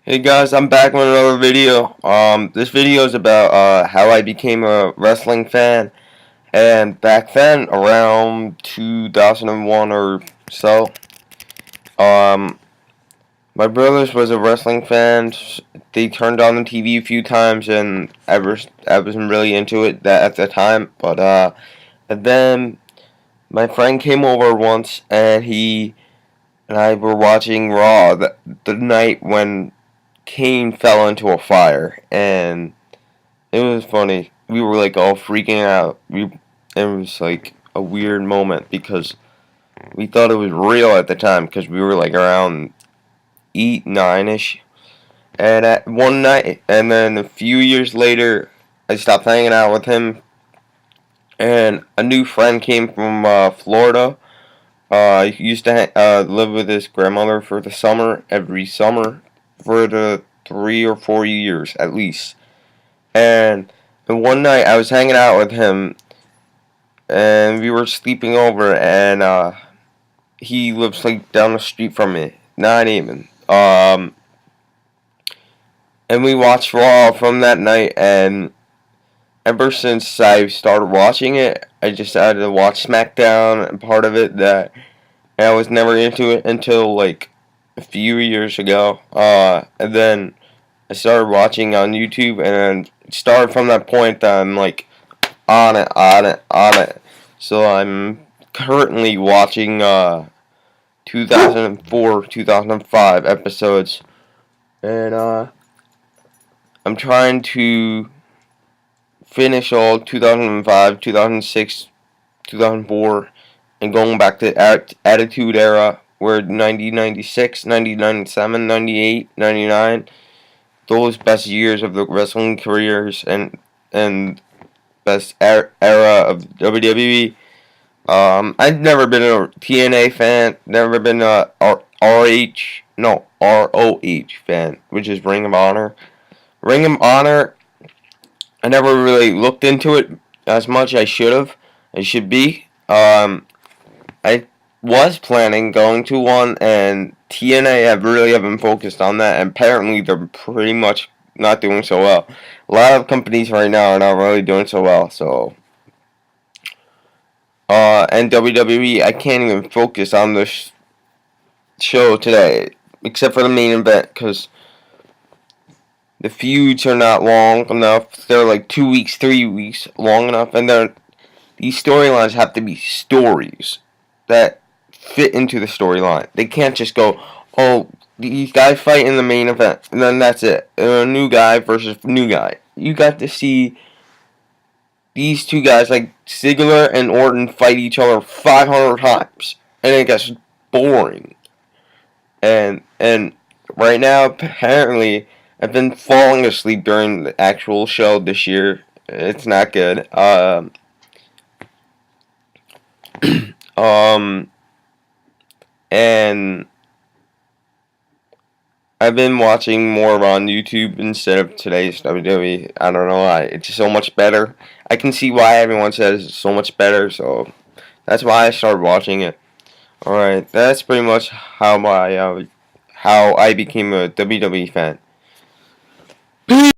Hey guys, I'm back with another video. This video is about how I became a wrestling fan, and back then, around 2001 or so, um, my brothers was a wrestling fan. They turned on the TV a few times, and I wasn't really into it that at the time. But and then my friend came over once, and he and I were watching Raw the night when Kane fell into a fire, and it was funny. We were like all freaking out. It was like a weird moment because we thought it was real at the time because we were like around 8, 9-ish. And at one night, and then a few years later, I stopped hanging out with him, and a new friend came from Florida. He used to live with his grandmother for the summer, every summer, for the 3 or 4 years at least. And one night I was hanging out with him, and we were sleeping over, and he lives like down the street from me, not even. And we watched Raw from that night, and ever since I started watching it, I just decided to watch SmackDown, and part of it that I was never into it until like a few years ago. And then I started watching on YouTube, and it started from that point that I'm like on it, on it, on it. So I'm currently watching 2004, 2005 episodes, and I'm trying to finish all 2005, 2006, 2004, and going back to Attitude Era, where 1996, 1997, 98, 99, those best years of the wrestling careers and best era of WWE. I've never been a TNA fan, never been a ROH fan, which is Ring of Honor. Ring of Honor, I never really looked into it as much. I should have. I should be. I was planning going to one, and TNA have really haven't focused on that, and apparently they're pretty much not doing so well. A lot of companies right now are not really doing so well, so and WWE, I can't even focus on this show today, except for the main event, because the feuds are not long enough. They're like 2 weeks, 3 weeks long enough, and these storylines have to be stories that fit into the storyline. They can't just go, oh, these guys fight in the main event, and then that's it. A new guy versus new guy. You got to see these two guys like Ziggler and Orton fight each other 500 times, and it gets boring. And right now, apparently, I've been falling asleep during the actual show this year. It's not good. Um, and I've been watching more on YouTube instead of today's WWE. I don't know why. It's so much better. I can see why everyone says it's so much better, so that's why I started watching it. Alright, that's pretty much how I became a WWE fan.